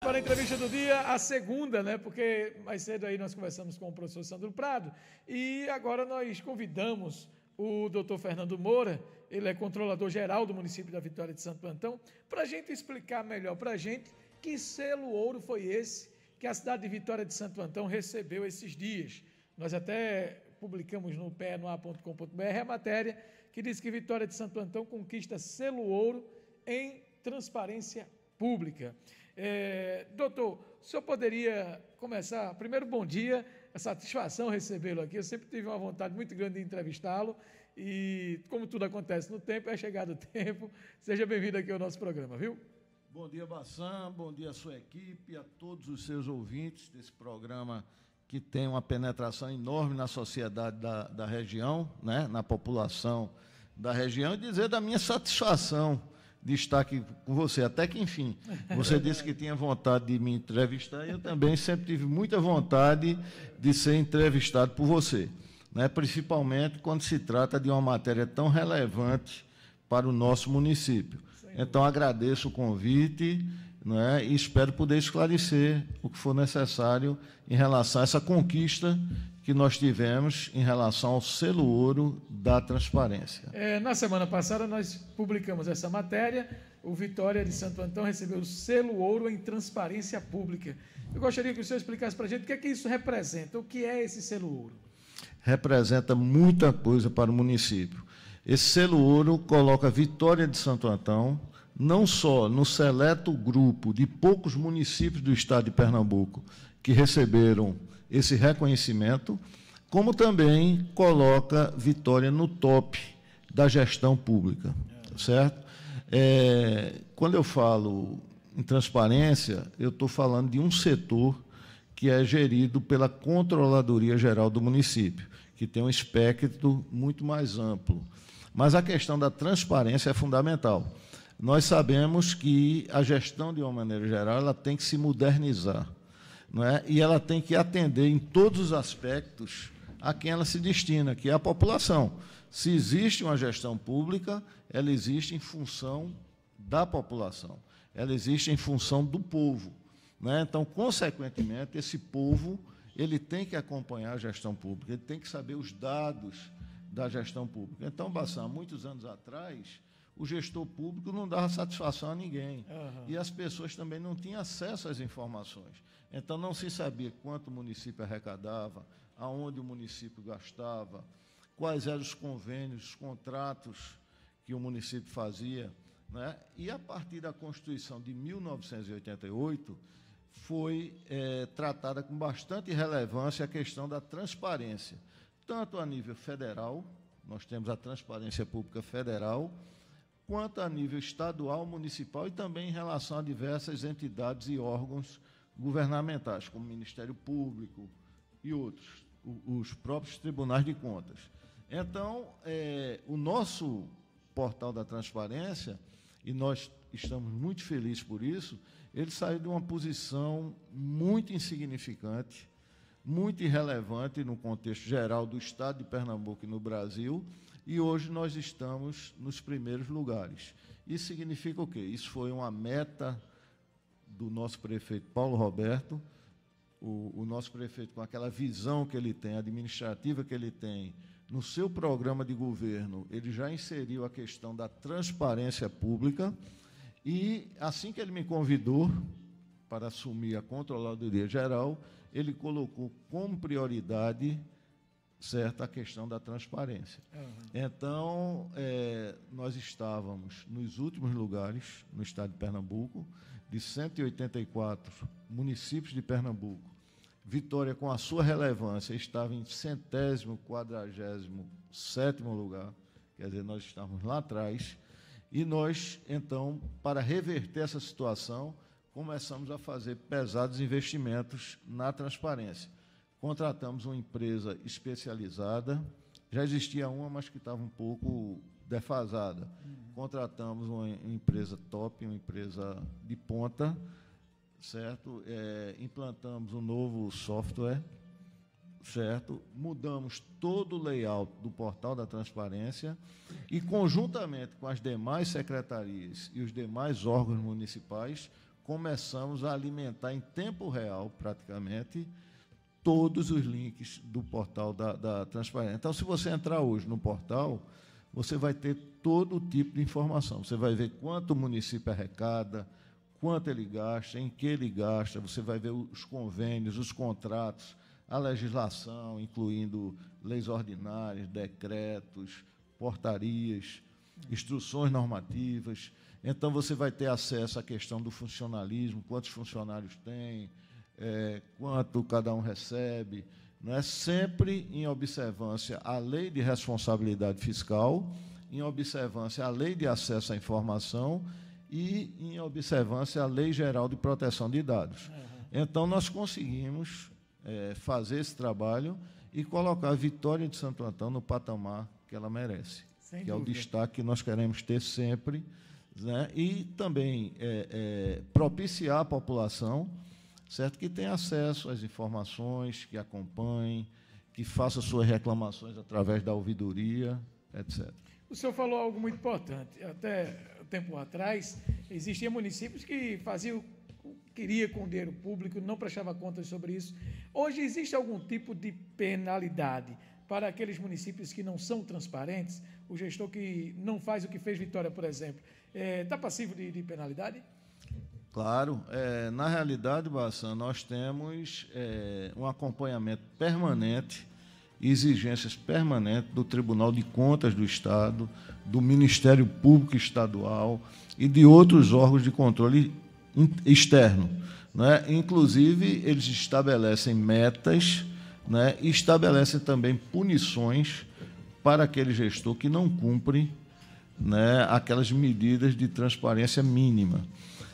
para a entrevista do dia, a segunda, né? Porque mais cedo aí nós conversamos com o professor Sandro Prado e agora nós convidamos o doutor Fernando Moura, ele é controlador-geral do município da Vitória de Santo Antão, para a gente explicar melhor para a gente que selo ouro foi esse que a cidade de Vitória de Santo Antão recebeu esses dias. Nós até publicamos no pnoa.com.br a matéria que diz que Vitória de Santo Antão conquista selo ouro em transparência pública. Doutor, o senhor poderia começar? Primeiro, bom dia, é satisfação recebê-lo aqui. Eu sempre tive uma vontade muito grande de entrevistá-lo e, como tudo acontece no tempo, é chegado o tempo. Seja bem-vindo aqui ao nosso programa, viu? Bom dia, Bassan, bom dia à sua equipe, a todos os seus ouvintes desse programa que tem uma penetração enorme na sociedade da região, né, na população da região, e dizer da minha satisfação de estar aqui com você, até que, enfim, você disse que tinha vontade de me entrevistar, e eu também sempre tive muita vontade de ser entrevistado por você, né? Principalmente quando se trata de uma matéria tão relevante para o nosso município. Então, agradeço o convite, né, e espero poder esclarecer o que for necessário em relação a essa conquista que nós tivemos em relação ao selo ouro da transparência. Na semana passada nós publicamos essa matéria, o Vitória de Santo Antão recebeu o selo ouro em transparência pública. Eu gostaria que o senhor explicasse para a gente o que é que isso representa, o que é esse selo ouro. Representa muita coisa para o município. Esse selo ouro coloca Vitória de Santo Antão não só no seleto grupo de poucos municípios do estado de Pernambuco que receberam esse reconhecimento, como também coloca Vitória no top da gestão pública, certo? Quando eu falo em transparência, eu estou falando de um setor que é gerido pela Controladoria Geral do município, que tem um espectro muito mais amplo. Mas a questão da transparência é fundamental. Nós sabemos que a gestão, de uma maneira geral, ela tem que se modernizar, não é? E ela tem que atender em todos os aspectos a quem ela se destina, que é a população. Se existe uma gestão pública, ela existe em função da população, ela existe em função do povo, né? Então, consequentemente, esse povo ele tem que acompanhar a gestão pública, ele tem que saber os dados da gestão pública. Então, Bassan, muitos anos atrás, o gestor público não dava satisfação a ninguém. E as pessoas também não tinham acesso às informações. Então, não se sabia quanto o município arrecadava, aonde o município gastava, quais eram os convênios, os contratos que o município fazia, né? E, a partir da Constituição de 1988, foi tratada com bastante relevância a questão da transparência, tanto a nível federal, nós temos a transparência pública federal, quanto a nível estadual, municipal e também em relação a diversas entidades e órgãos governamentais, como o Ministério Público e outros, os próprios tribunais de contas. Então, o nosso portal da transparência, e nós estamos muito felizes por isso, ele saiu de uma posição muito insignificante, muito irrelevante no contexto geral do estado de Pernambuco e no Brasil, e hoje nós estamos nos primeiros lugares. Isso significa o quê? Isso foi uma meta do nosso prefeito Paulo Roberto, o nosso prefeito, com aquela visão que ele tem, administrativa que ele tem, no seu programa de governo, ele já inseriu a questão da transparência pública, e assim que ele me convidou para assumir a Controladoria Geral, ele colocou como prioridade, certo, a questão da transparência. Então, nós estávamos nos últimos lugares no estado de Pernambuco, de 184 municípios de Pernambuco. Vitória, com a sua relevância, estava em 147º lugar, quer dizer, nós estávamos lá atrás, e nós, então, para reverter essa situação, começamos a fazer pesados investimentos na transparência. Contratamos uma empresa especializada, já existia uma, mas que estava um pouco defasada. Contratamos uma empresa top, uma empresa de ponta, certo? Implantamos um novo software, certo? Mudamos todo o layout do portal da transparência e, conjuntamente com as demais secretarias e os demais órgãos municipais, começamos a alimentar em tempo real, praticamente, todos os links do portal da Transparência. Então, se você entrar hoje no portal, você vai ter todo tipo de informação. Você vai ver quanto o município arrecada, quanto ele gasta, em que ele gasta, você vai ver os convênios, os contratos, a legislação, incluindo leis ordinárias, decretos, portarias, instruções normativas. Então, você vai ter acesso à questão do funcionalismo, quantos funcionários tem, quanto cada um recebe, né? Sempre em observância à lei de responsabilidade fiscal, em observância à lei de acesso à informação e em observância à Lei Geral de Proteção de Dados. Então, nós conseguimos fazer esse trabalho e colocar a Vitória de Santo Antão no patamar que ela merece, Sem que dúvida. é o destaque que nós queremos ter sempre, né? E também propiciar à população, certo, que tenha acesso às informações, que acompanhe, que faça suas reclamações através da ouvidoria, etc. O senhor falou algo muito importante. Até tempo atrás, existiam municípios que queria com o dinheiro público, não prestava contas sobre isso. Hoje, existe algum tipo de penalidade para aqueles municípios que não são transparentes? O gestor que não faz o que fez Vitória, por exemplo, está passivo de penalidade? Claro. Na realidade, Bassan, nós temos um acompanhamento permanente, exigências permanentes do Tribunal de Contas do Estado, do Ministério Público Estadual e de outros órgãos de controle externo, né? Inclusive, eles estabelecem metas, né? E estabelecem também punições para aquele gestor que não cumpre, né, aquelas medidas de transparência mínima.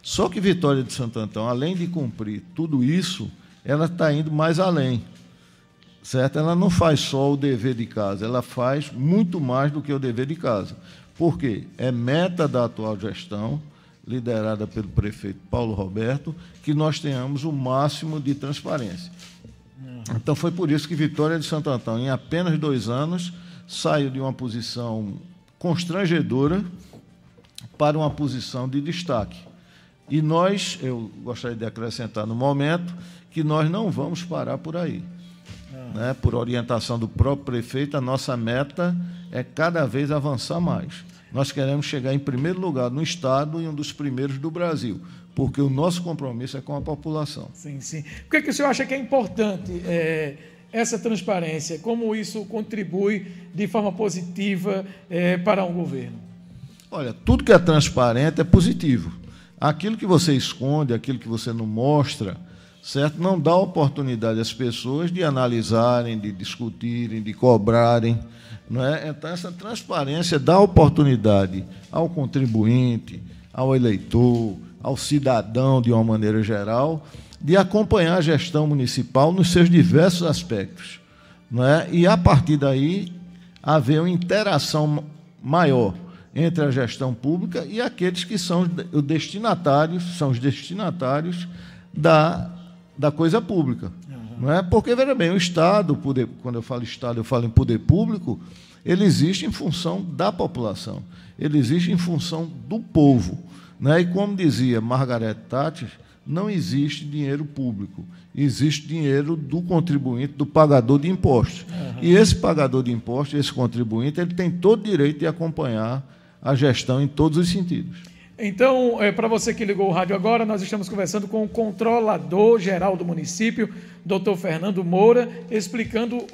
Só que Vitória de Santo Antão, além de cumprir tudo isso, ela está indo mais além, certo? Ela não faz só o dever de casa, ela faz muito mais do que o dever de casa. Por quê? É meta da atual gestão, liderada pelo prefeito Paulo Roberto, que nós tenhamos o máximo de transparência. Então, foi por isso que Vitória de Santo Antão, em apenas 2 anos, saiu de uma posição constrangedora para uma posição de destaque. E eu gostaria de acrescentar no momento, que nós não vamos parar por aí. Né? Por orientação do próprio prefeito, a nossa meta é cada vez avançar mais. Nós queremos chegar em primeiro lugar no Estado e um dos primeiros do Brasil, porque o nosso compromisso é com a população. Sim, sim. Por que o senhor acha que é importante essa transparência? Como isso contribui de forma positiva para um governo? Olha, tudo que é transparente é positivo. Aquilo que você esconde, aquilo que você não mostra, certo? Não dá oportunidade às pessoas de analisarem, de discutirem, de cobrarem. Não é? Então, essa transparência dá oportunidade ao contribuinte, ao eleitor, ao cidadão, de uma maneira geral, de acompanhar a gestão municipal nos seus diversos aspectos. Não é? E, a partir daí, haver uma interação maior entre a gestão pública e aqueles que são os destinatários da coisa pública. Não é? Porque, veja bem, o Estado, quando eu falo Estado, eu falo em poder público, ele existe em função da população, ele existe em função do povo. Né? E, como dizia Margaret Thatcher, não existe dinheiro público, existe dinheiro do contribuinte, do pagador de impostos. E esse pagador de impostos, esse contribuinte, ele tem todo o direito de acompanhar a gestão em todos os sentidos. Então, para você que ligou o rádio agora, nós estamos conversando com o controlador-geral do município, doutor Fernando Moura, explicando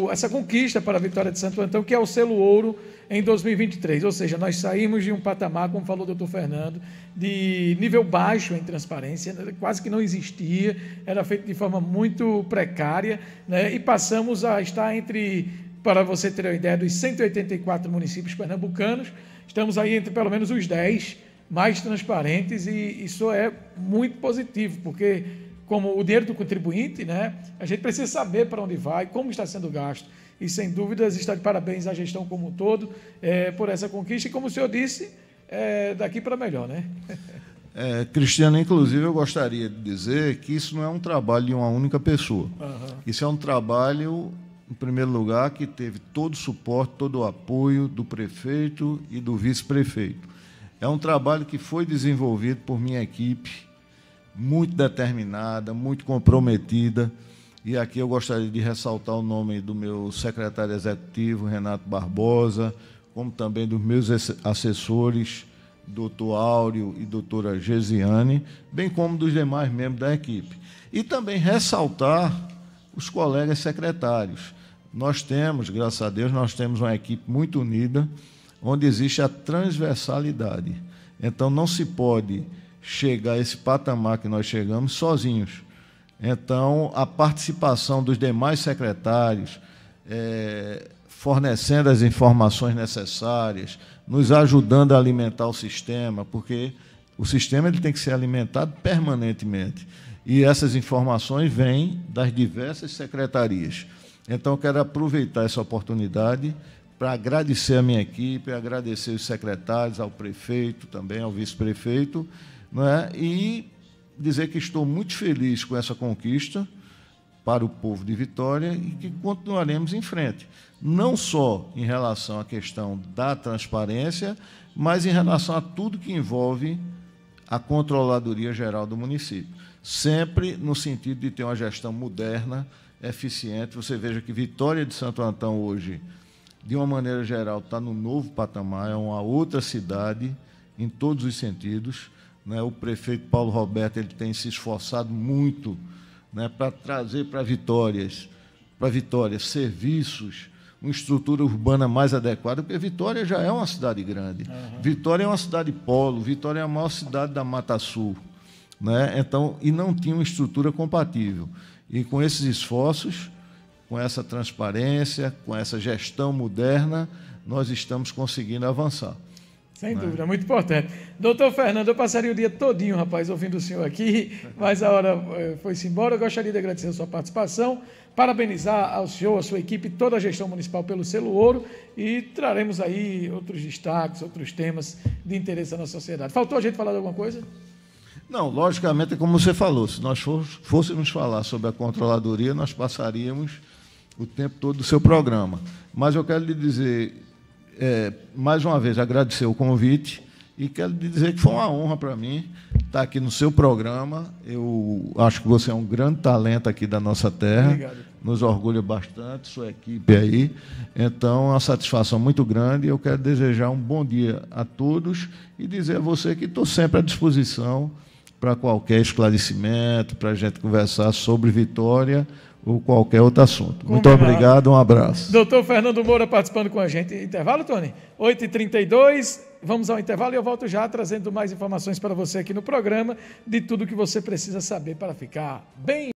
essa conquista para a Vitória de Santo Antão, que é o selo ouro em 2023. Ou seja, nós saímos de um patamar, como falou o doutor Fernando, de nível baixo em transparência, quase que não existia, era feito de forma muito precária, né? E passamos a estar para você ter uma ideia, dos 184 municípios pernambucanos, estamos aí entre pelo menos os 10 mais transparentes, e isso é muito positivo, porque como o dinheiro do contribuinte, né, a gente precisa saber para onde vai, como está sendo gasto, e sem dúvidas está de parabéns à gestão como um todo por essa conquista, e como o senhor disse, daqui para melhor, né? Cristiano, inclusive, eu gostaria de dizer que isso não é um trabalho de uma única pessoa. Isso é um trabalho, em primeiro lugar, que teve todo o suporte, todo o apoio do prefeito e do vice-prefeito. É um trabalho que foi desenvolvido por minha equipe, muito determinada, muito comprometida. E aqui eu gostaria de ressaltar o nome do meu secretário executivo, Renato Barbosa, como também dos meus assessores, doutor Áureo e doutora Gesiane, bem como dos demais membros da equipe. E também ressaltar os colegas secretários. Nós temos, graças a Deus, nós temos uma equipe muito unida, onde existe a transversalidade. Então, não se pode chegar a esse patamar que nós chegamos sozinhos. Então, a participação dos demais secretários, fornecendo as informações necessárias, nos ajudando a alimentar o sistema, porque o sistema ele tem que ser alimentado permanentemente. E essas informações vêm das diversas secretarias. Então, eu quero aproveitar essa oportunidade para agradecer a minha equipe, agradecer os secretários, ao prefeito também, ao vice-prefeito, não é? E dizer que estou muito feliz com essa conquista para o povo de Vitória e que continuaremos em frente, não só em relação à questão da transparência, mas em relação a tudo que envolve a Controladoria Geral do município, sempre no sentido de ter uma gestão moderna, eficiente. Você veja que Vitória de Santo Antão hoje, de uma maneira geral, está no novo patamar, é uma outra cidade em todos os sentidos, né? O prefeito Paulo Roberto ele tem se esforçado muito, né, para trazer para Vitória serviços, uma estrutura urbana mais adequada, porque Vitória já é uma cidade grande. Uhum. Vitória é uma cidade polo, Vitória é a maior cidade da Mata Sul, né? Então, e não tinha uma estrutura compatível. E com esses esforços, com essa transparência, com essa gestão moderna, nós estamos conseguindo avançar. Sem dúvida, muito importante. Doutor Fernando, eu passaria o dia todinho, rapaz, ouvindo o senhor aqui, mas a hora foi-se embora. Eu gostaria de agradecer a sua participação, parabenizar ao senhor, a sua equipe, toda a gestão municipal pelo selo ouro e traremos aí outros destaques, outros temas de interesse da nossa sociedade. Faltou a gente falar de alguma coisa? Não, logicamente, é como você falou, se nós fôssemos falar sobre a controladoria, nós passaríamos o tempo todo do seu programa. Mas eu quero lhe dizer, mais uma vez, agradecer o convite e quero lhe dizer que foi uma honra para mim estar aqui no seu programa. Eu acho que você é um grande talento aqui da nossa terra. Obrigado. Nos orgulha bastante, sua equipe aí. Então, é uma satisfação muito grande. Eu quero desejar um bom dia a todos e dizer a você que estou sempre à disposição para qualquer esclarecimento, para a gente conversar sobre Vitória ou qualquer outro assunto. Combinado. Muito obrigado, um abraço. Doutor Fernando Moura participando com a gente. Intervalo, Tony? 8h32, vamos ao intervalo e eu volto já trazendo mais informações para você aqui no programa de tudo que você precisa saber para ficar bem